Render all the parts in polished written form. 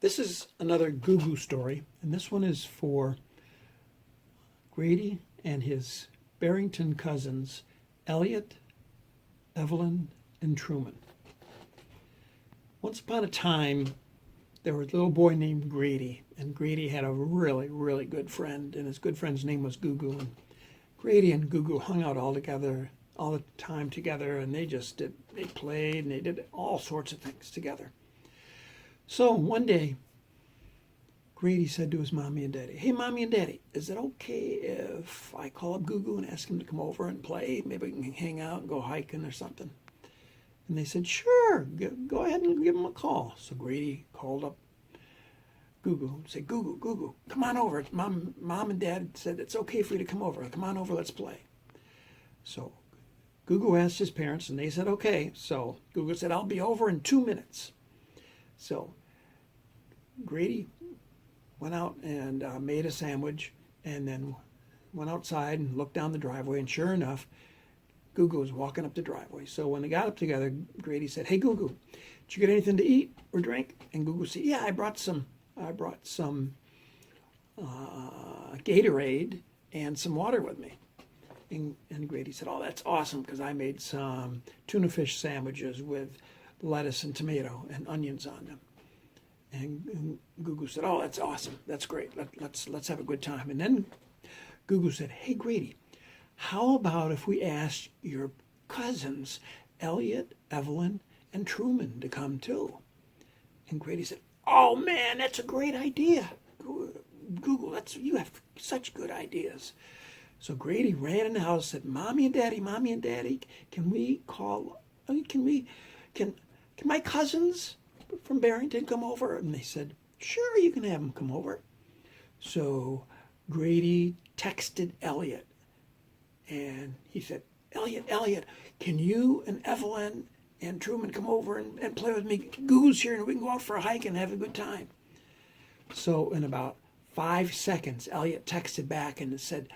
This is another GooGoo story, and this one is for Grady and his Barrington cousins, Elliot, Evelyn, and Truman. Once upon a time, there was a little boy named Grady, and Grady had a really, really good friend, and his good friend's name was GooGoo. And Grady and GooGoo hung out all together, all the time together, and they played, and they did all sorts of things together. So one day, Grady said to his mommy and daddy, "Hey, mommy and daddy, is it okay if I call up GooGoo and ask him to come over and play? Maybe we can hang out and go hiking or something." And they said, "Sure, go ahead and give him a call." So Grady called up GooGoo and said, "GooGoo, GooGoo, come on over. Mom and Dad said it's okay for you to come over. Come on over, let's play." So GooGoo asked his parents, and they said, "Okay." So GooGoo said, "I'll be over in 2 minutes." So Grady went out and made a sandwich, and then went outside and looked down the driveway, and sure enough, GooGoo was walking up the driveway. So when they got up together, Grady said, "Hey, GooGoo, did you get anything to eat or drink?" And GooGoo said, "Yeah, I brought some Gatorade and some water with me." And Grady said, "Oh, that's awesome, because I made some tuna fish sandwiches with lettuce and tomato and onions on them." And GooGoo said, "Oh, that's awesome. That's great. Let's have a good time." And then GooGoo said, "Hey, Grady, how about if we asked your cousins, Elliot, Evelyn, and Truman, to come too?" And Grady said, "Oh man, that's a great idea. GooGoo, you have such good ideas." So Grady ran in the house and said, Mommy and Daddy, can my cousins from Barrington come over?" And they said, "Sure, you can have them come over." So Grady texted Elliot, and he said, Elliot, can you and Evelyn and Truman come over and play with me? GooGoo's here, and we can go out for a hike and have a good time." So in about 5 seconds, Elliot texted back and said,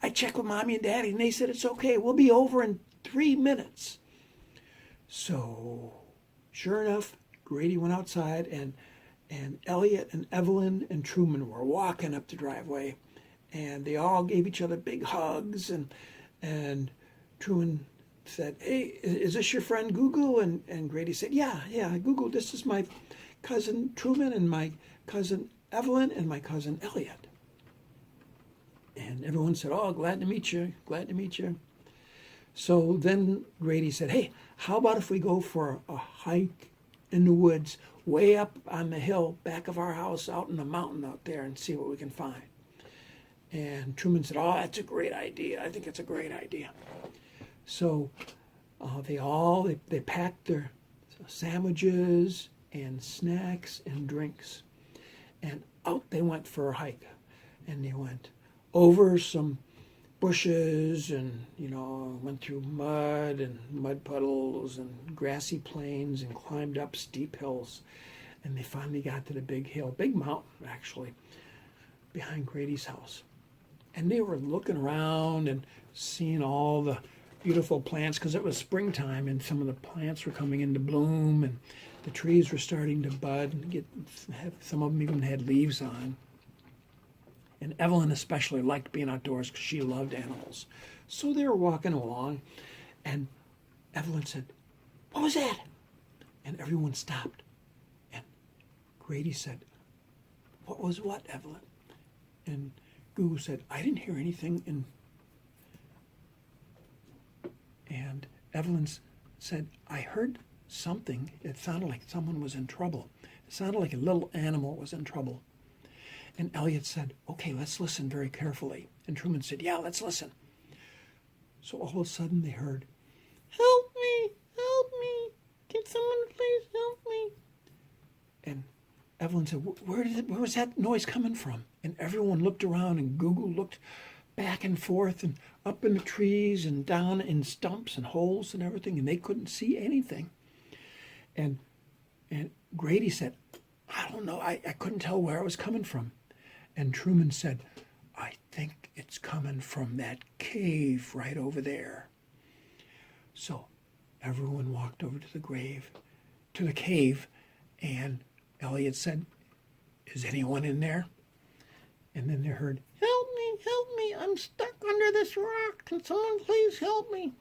"I checked with Mommy and Daddy, and they said it's okay. We'll be over in 3 minutes." So sure enough, Grady went outside, and Elliot and Evelyn and Truman were walking up the driveway, and they all gave each other big hugs, and Truman said, "Hey, is this your friend GooGoo?" And Grady said, yeah, GooGoo, this is my cousin Truman and my cousin Evelyn and my cousin Elliot." And everyone said, "Oh, glad to meet you. So then Grady said, "Hey, how about if we go for a hike in the woods way up on the hill back of our house out in the mountain out there and see what we can find?" And Truman said, "Oh, that's a great idea. I think it's a great idea." So they packed their sandwiches and snacks and drinks, and out they went for a hike. And they went over some bushes, and went through mud and mud puddles and grassy plains, and climbed up steep hills. And they finally got to the big mountain actually, behind Grady's house. And they were looking around and seeing all the beautiful plants, because it was springtime and some of the plants were coming into bloom, and the trees were starting to bud and some of them even had leaves on. And Evelyn especially liked being outdoors because she loved animals. So they were walking along, and Evelyn said, "What was that?" And everyone stopped. And Grady said, "What was what, Evelyn?" And GooGoo said, "I didn't hear anything." And Evelyn said, "I heard something. It sounded like someone was in trouble. It sounded like a little animal was in trouble." And Elliot said, "Okay, let's listen very carefully." And Truman said, "Yeah, let's listen." So all of a sudden they heard, "Help me, can someone please help me?" And Evelyn said, where was that noise coming from?" And everyone looked around, and GooGoo looked back and forth and up in the trees and down in stumps and holes and everything, and they couldn't see anything. And Grady said, "I don't know, I couldn't tell where it was coming from." And Truman said, "I think it's coming from that cave right over there." So everyone walked over to the cave, and Elliot said, is anyone in there? And then they heard, help me, I'm stuck under this rock. Can someone please help me?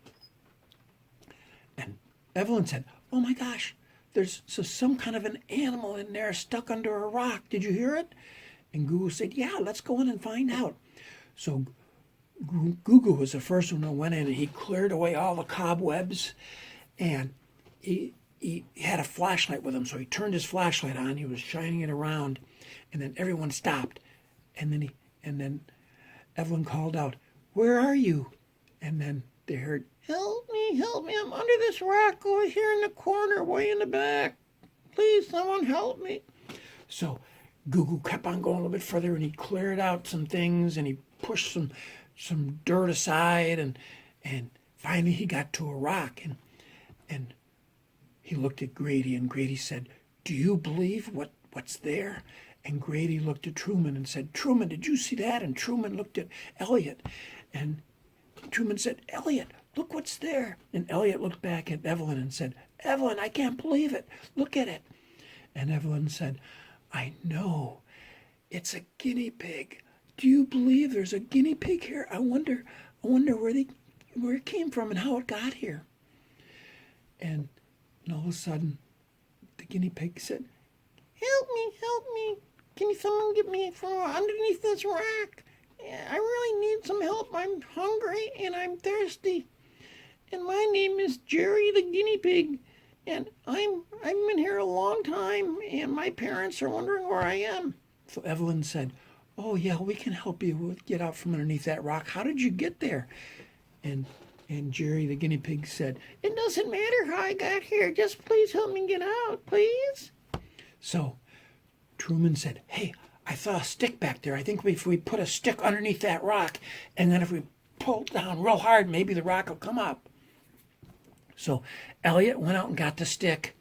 And Evelyn said, oh my gosh, there's some kind of an animal in there stuck under a rock. Did you hear it? And GooGoo said, yeah, let's go in and find out. So GooGoo was the first one that went in, and he cleared away all the cobwebs, and he had a flashlight with him, so he turned his flashlight on. He was shining it around, and then everyone stopped. And then Evelyn called out, where are you? And then they heard, help me, I'm under this rock over here in the corner, way in the back. Please, someone help me. So GooGoo kept on going a little bit further, and he cleared out some things, and he pushed some dirt aside, and finally he got to a rock, and he looked at Grady, and Grady said, do you believe what's there? And Grady looked at Truman and said, Truman, did you see that? And Truman looked at Elliot, and Truman said, Elliot, look what's there. And Elliot looked back at Evelyn and said, Evelyn, I can't believe it. Look at it. And Evelyn said, I know. It's a guinea pig. Do you believe there's a guinea pig here? I wonder where it came from and how it got here. And all of a sudden, the guinea pig said, help me. Can someone get me from underneath this rock? I really need some help. I'm hungry and I'm thirsty. And my name is Jerry the guinea pig. And I've been here a long time, and my parents are wondering where I am. So Evelyn said, oh yeah, we can help you get out from underneath that rock. How did you get there? And Jerry the guinea pig said, it doesn't matter how I got here. Just please help me get out, please. So Truman said, hey, I saw a stick back there. I think if we put a stick underneath that rock, and then if we pull it down real hard, maybe the rock will come up. So Elliot went out and got the stick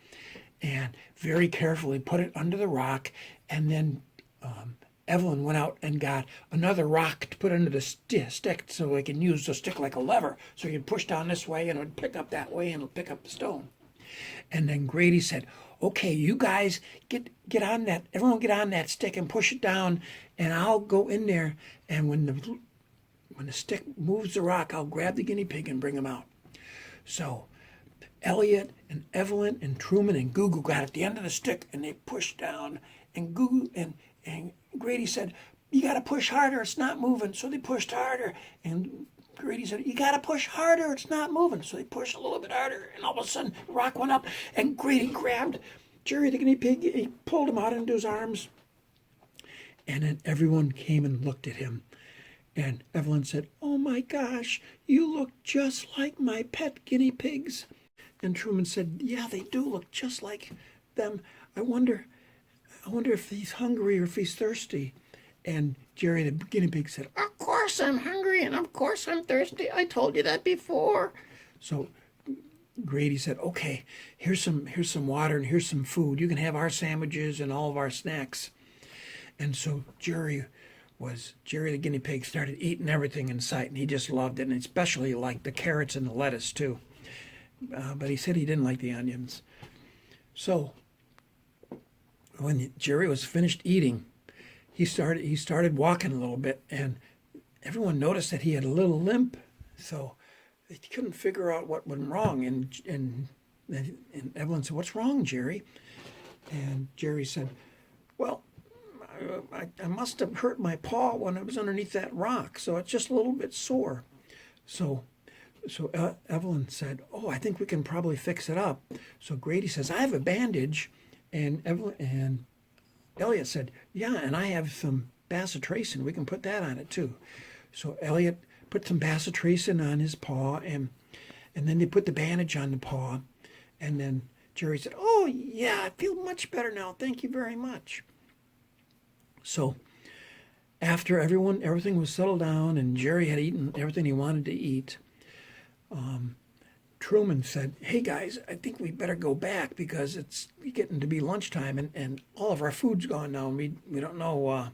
and very carefully put it under the rock, and then Evelyn went out and got another rock to put under the stick so they can use the stick like a lever. So you can push down this way and it would pick up that way and it'll pick up the stone. And then Grady said, okay, you guys get on that, everyone get on that stick and push it down, and I'll go in there, and when the stick moves the rock, I'll grab the guinea pig and bring him out. So Elliot and Evelyn and Truman and GooGoo got at the end of the stick, and they pushed down, and GooGoo and Grady said, you got to push harder, it's not moving. So they pushed harder, and Grady said, you got to push harder, it's not moving. So they pushed a little bit harder, and all of a sudden the rock went up, and Grady grabbed Jerry the guinea pig. He pulled him out into his arms, and then everyone came and looked at him. And Evelyn said, oh my gosh, you look just like my pet guinea pigs. And Truman said, yeah, they do look just like them. I wonder if he's hungry or if he's thirsty. And Jerry the guinea pig said, of course I'm hungry and of course I'm thirsty. I told you that before. So Grady said, okay, here's some water and here's some food. You can have our sandwiches and all of our snacks. And so Jerry the guinea pig started eating everything in sight, and he just loved it, and especially liked the carrots and the lettuce too. But he said he didn't like the onions. So when Jerry was finished eating, he started walking a little bit, and everyone noticed that he had a little limp. So they couldn't figure out what went wrong. And Evelyn said, what's wrong, Jerry? And Jerry said, well, I must have hurt my paw when I was underneath that rock, so it's just a little bit sore. So Evelyn said, oh, I think we can probably fix it up. So Grady says, I have a bandage. And Elliot said, yeah, and I have some bacitracin. We can put that on it too. So Elliot put some bacitracin on his paw, and then they put the bandage on the paw. And then Jerry said, oh, yeah, I feel much better now. Thank you very much. So after everything was settled down and Jerry had eaten everything he wanted to eat, Truman said, hey guys, I think we better go back because it's getting to be lunchtime and all of our food's gone now. And we don't know,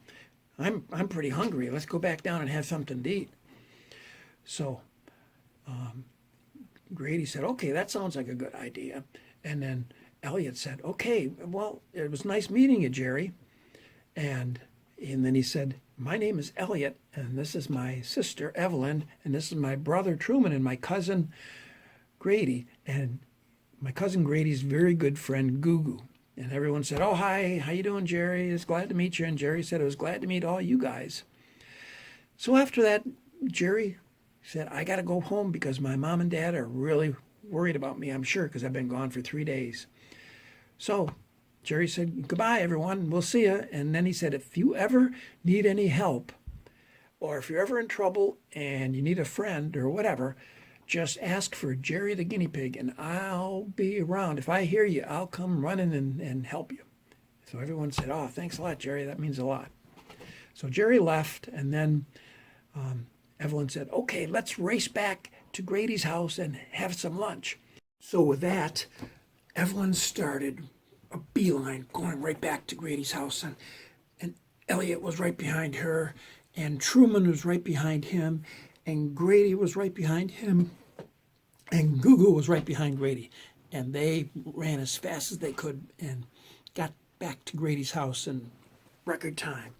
I'm pretty hungry. Let's go back down and have something to eat. So Grady said, okay, that sounds like a good idea. And then Elliot said, okay, well, it was nice meeting you, Jerry. And then he said, my name is Elliot, and this is my sister, Evelyn, and this is my brother, Truman, and my cousin, Grady. And my cousin Grady's very good friend, GooGoo. And everyone said, oh, hi, how you doing, Jerry? It's glad to meet you. And Jerry said, it was glad to meet all you guys. So after that, Jerry said, I got to go home because my mom and dad are really worried about me, I'm sure, because I've been gone for 3 days. So Jerry said, goodbye, everyone. We'll see you. And then he said, if you ever need any help, or if you're ever in trouble and you need a friend or whatever, just ask for Jerry the guinea pig, and I'll be around. If I hear you, I'll come running and help you. So everyone said, oh, thanks a lot, Jerry. That means a lot. So Jerry left, and then Evelyn said, okay, let's race back to Grady's house and have some lunch. So with that, Evelyn started a beeline going right back to Grady's house, and Elliot was right behind her, and Truman was right behind him, and Grady was right behind him, and GooGoo was right behind Grady. And they ran as fast as they could and got back to Grady's house in record time.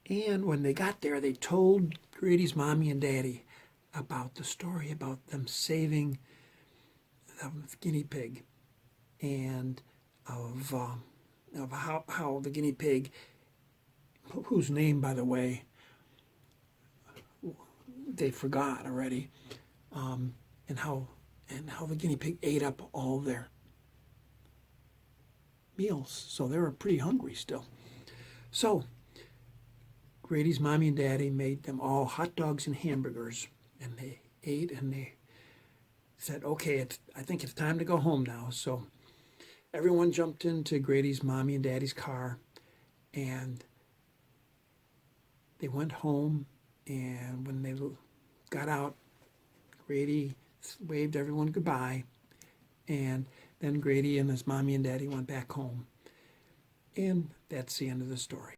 And when they got there, they told Grady's mommy and daddy about the story about them saving the guinea pig, and of how the guinea pig, whose name, by the way, they forgot already, and how the guinea pig ate up all their meals. So they were pretty hungry still. So Grady's mommy and daddy made them all hot dogs and hamburgers, and they ate, and they said, okay, I think it's time to go home now. So everyone jumped into Grady's mommy and daddy's car, and they went home. And when they got out, Grady waved everyone goodbye, and then Grady and his mommy and daddy went back home. And that's the end of the story.